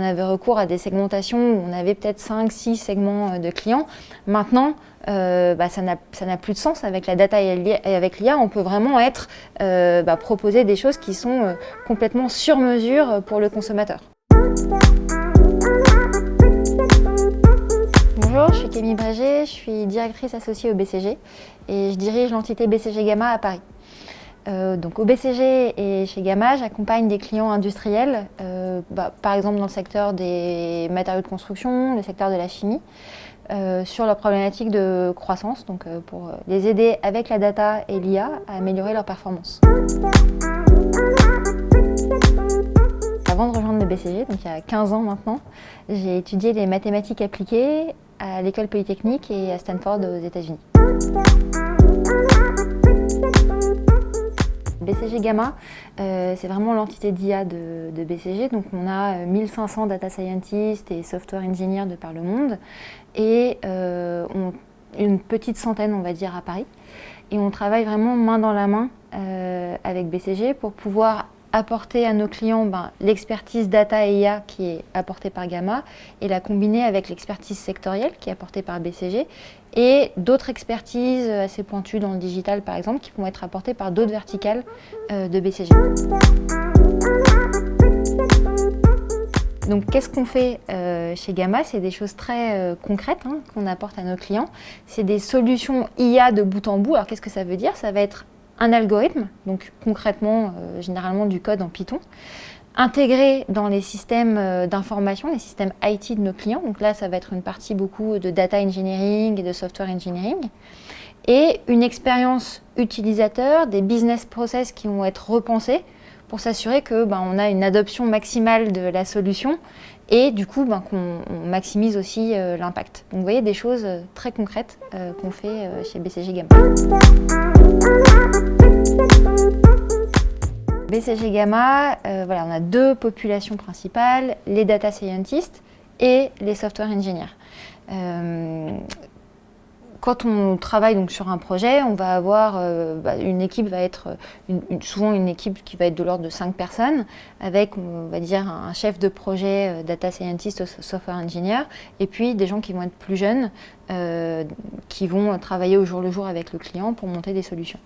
avait recours à des segmentations où on avait peut-être 5-6 segments de clients. Maintenant, ça n'a plus de sens avec la data et avec l'IA. On peut vraiment proposer des choses qui sont complètement sur mesure pour le consommateur. Bonjour, je suis Camille Brégé, je suis directrice associée au BCG et je dirige l'entité BCG Gamma à Paris. Donc au BCG et chez Gamma, j'accompagne des clients industriels, par exemple dans le secteur des matériaux de construction, le secteur de la chimie, sur leurs problématiques de croissance, donc pour les aider avec la data et l'IA à améliorer leur performance. Avant de rejoindre le BCG, donc il y a 15 ans maintenant, j'ai étudié les mathématiques appliquées à l'école polytechnique et à Stanford aux États-Unis. BCG Gamma, c'est vraiment l'entité d'IA de BCG. Donc on a 1500 data scientists et software engineers de par le monde et une petite centaine, on va dire, à Paris. Et on travaille vraiment main dans la main avec BCG pour pouvoir apporter à nos clients l'expertise data et IA qui est apportée par Gamma et la combiner avec l'expertise sectorielle qui est apportée par BCG et d'autres expertises assez pointues dans le digital par exemple qui vont être apportées par d'autres verticales de BCG. Donc qu'est-ce qu'on fait chez Gamma? C'est des choses très concrètes qu'on apporte à nos clients. C'est des solutions IA de bout en bout. Alors qu'est-ce que ça veut dire? Ça va être un algorithme, donc concrètement, généralement du code en Python, intégré dans les systèmes d'information, les systèmes IT de nos clients. Donc là, ça va être une partie beaucoup de data engineering et de software engineering. Et une expérience utilisateur, des business process qui vont être repensés pour s'assurer que on a une adoption maximale de la solution et du coup qu'on maximise aussi l'impact. Donc vous voyez des choses très concrètes qu'on fait chez BCG Gamma. BCG Gamma, on a deux populations principales, les data scientists et les software engineers. Quand on travaille donc sur un projet, on va avoir une équipe va être souvent une équipe qui va être de l'ordre de 5 personnes, avec on va dire un chef de projet data scientist, software engineer, et puis des gens qui vont être plus jeunes, qui vont travailler au jour le jour avec le client pour monter des solutions.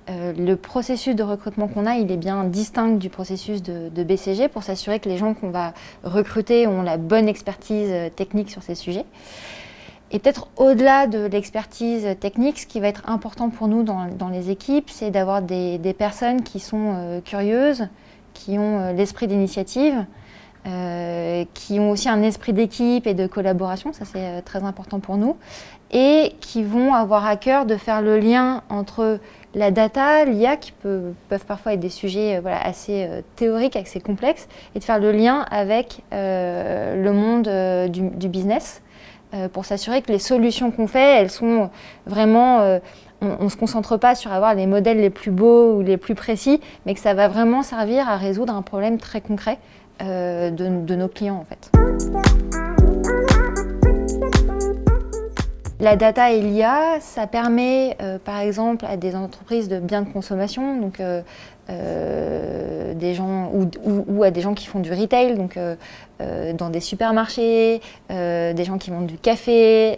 Le processus de recrutement qu'on a, il est bien distinct du processus de BCG pour s'assurer que les gens qu'on va recruter ont la bonne expertise technique sur ces sujets. Et peut-être au-delà de l'expertise technique, ce qui va être important pour nous dans les équipes, c'est d'avoir des personnes qui sont curieuses, qui ont l'esprit d'initiative, qui ont aussi un esprit d'équipe et de collaboration, ça c'est très important pour nous, et qui vont avoir à cœur de faire le lien entre la data, l'IA, qui peuvent parfois être des sujets assez théoriques, assez complexes, et de faire le lien avec le monde du business, pour s'assurer que les solutions qu'on fait, elles sont vraiment... on ne se concentre pas sur avoir les modèles les plus beaux ou les plus précis, mais que ça va vraiment servir à résoudre un problème très concret de nos clients en fait. La data et l'IA, ça permet par exemple à des entreprises de biens de consommation, donc des gens ou à des gens qui font du retail, donc dans des supermarchés, des gens qui vendent du café,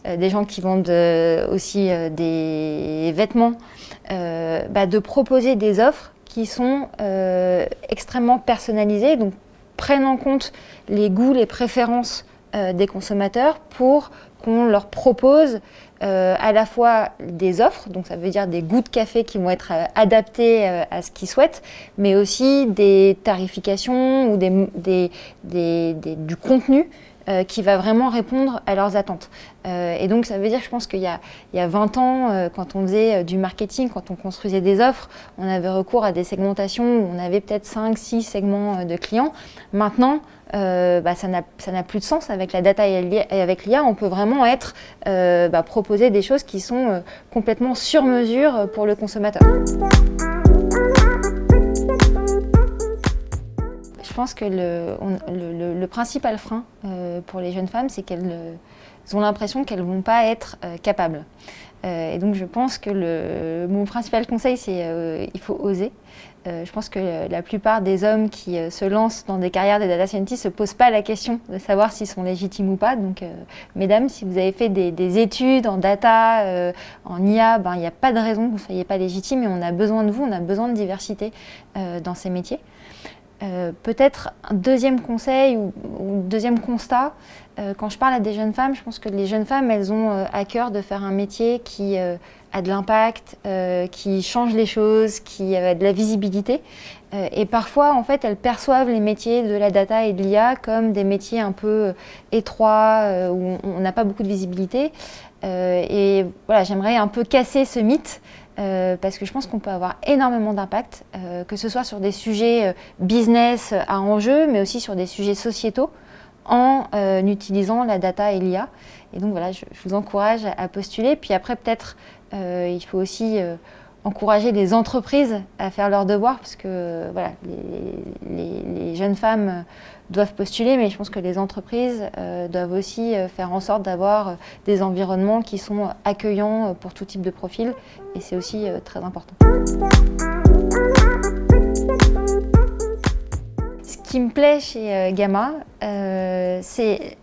des gens qui vendent aussi des vêtements, de proposer des offres qui sont extrêmement personnalisées, donc prennent en compte les goûts, les préférences des consommateurs pour qu'on leur propose à la fois des offres, donc ça veut dire des goûts de café qui vont être adaptés à ce qu'ils souhaitent, mais aussi des tarifications ou du contenu qui va vraiment répondre à leurs attentes. Et donc ça veut dire, je pense qu'il y a 20 ans, quand on faisait du marketing, quand on construisait des offres, on avait recours à des segmentations où on avait peut-être 5-6 segments de clients. Maintenant, ça n'a plus de sens avec la data et avec l'IA. On peut vraiment proposer des choses qui sont complètement sur mesure pour le consommateur. Je pense que le principal frein pour les jeunes femmes, c'est qu'elles ont l'impression qu'elles ne vont pas être capables. Et donc je pense que mon principal conseil, c'est il faut oser. Je pense que la plupart des hommes qui se lancent dans des carrières de data scientist ne se posent pas la question de savoir s'ils sont légitimes ou pas. Donc, mesdames, si vous avez fait des études en data, en IA, il n'y a pas de raison que vous ne soyez pas légitime et on a besoin de vous, on a besoin de diversité dans ces métiers. Peut-être un deuxième conseil ou deuxième constat, quand je parle à des jeunes femmes, je pense que les jeunes femmes, elles ont à cœur de faire un métier qui a de l'impact, qui change les choses, qui a de la visibilité. Et parfois, en fait, elles perçoivent les métiers de la data et de l'IA comme des métiers un peu étroits, où on n'a pas beaucoup de visibilité. Et voilà, j'aimerais un peu casser ce mythe. Parce que je pense qu'on peut avoir énormément d'impact, que ce soit sur des sujets business à enjeu, mais aussi sur des sujets sociétaux, en utilisant la data et l'IA. Et donc voilà, je vous encourage à postuler. Puis après, peut-être, il faut aussi encourager les entreprises à faire leurs devoirs, parce que voilà, les jeunes femmes doivent postuler, mais je pense que les entreprises doivent aussi faire en sorte d'avoir des environnements qui sont accueillants pour tout type de profil, et c'est aussi très important. Ce qui me plaît chez Gamma, c'est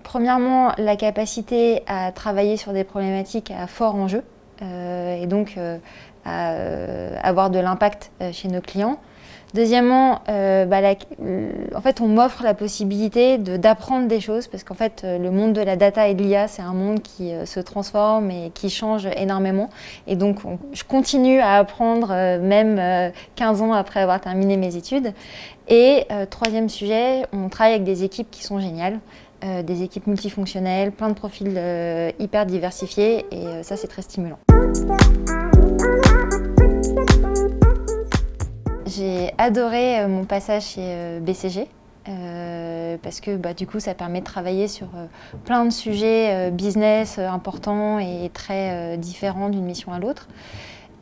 premièrement la capacité à travailler sur des problématiques à fort enjeu, et donc à avoir de l'impact chez nos clients. Deuxièmement, en fait, on m'offre la possibilité d'apprendre des choses, parce qu'en fait, le monde de la data et de l'IA, c'est un monde qui se transforme et qui change énormément. Et donc, je continue à apprendre, même 15 ans après avoir terminé mes études. Et troisième sujet, on travaille avec des équipes qui sont géniales, des équipes multifonctionnelles, plein de profils hyper diversifiés, et ça, c'est très stimulant. J'ai adoré mon passage chez BCG, parce que du coup ça permet de travailler sur plein de sujets business importants et très différents d'une mission à l'autre.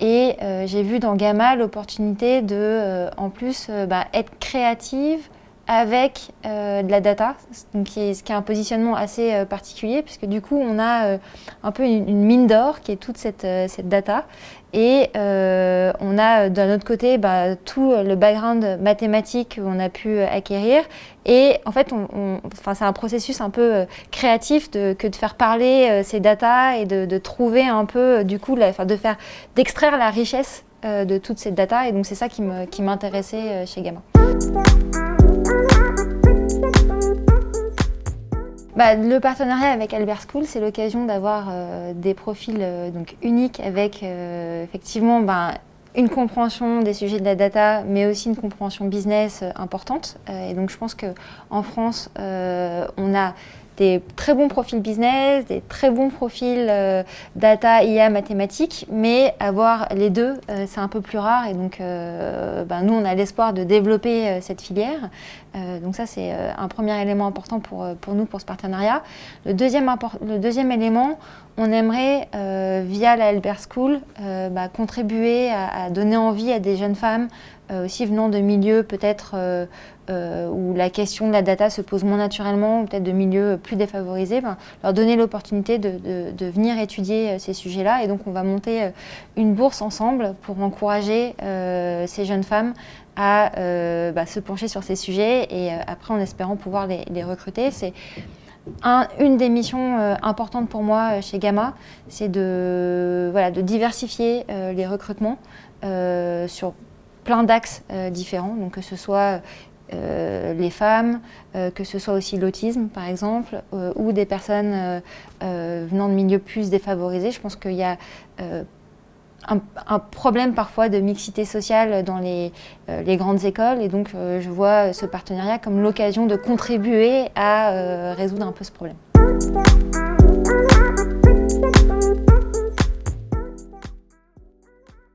Et j'ai vu dans Gamma l'opportunité de, en plus, être créative avec de la data, donc ce qui est un positionnement assez particulier, puisque du coup on a un peu une mine d'or qui est toute cette data, et on a d'un autre côté tout le background mathématique qu'on a pu acquérir, et en fait c'est un processus un peu créatif que de faire parler ces data et de trouver un peu du coup d'extraire la richesse de toute cette data, et donc c'est ça qui m'intéressait chez Gamma. Le partenariat avec Albert School, c'est l'occasion d'avoir des profils donc uniques avec effectivement une compréhension des sujets de la data, mais aussi une compréhension business importante. Et donc je pense qu'en France, on a des très bons profils business, des très bons profils data, IA, mathématiques, mais avoir les deux, c'est un peu plus rare. Et donc, nous, on a l'espoir de développer cette filière. Donc ça, c'est un premier élément important pour nous, pour ce partenariat. Le deuxième élément, on aimerait, via la Albert School, contribuer à donner envie à des jeunes femmes, aussi venant de milieux peut-être où la question de la data se pose moins naturellement, ou peut-être de milieux plus défavorisés, leur donner l'opportunité de venir étudier ces sujets-là. Et donc on va monter une bourse ensemble pour encourager ces jeunes femmes à se pencher sur ces sujets, et après en espérant pouvoir les recruter. C'est une des missions importantes pour moi chez Gamma, c'est de diversifier les recrutements sur plein d'axes différents, donc que ce soit les femmes, que ce soit aussi l'autisme par exemple, ou des personnes venant de milieux plus défavorisés. Je pense qu'il y a un problème parfois de mixité sociale dans les grandes écoles, et donc je vois ce partenariat comme l'occasion de contribuer à résoudre un peu ce problème.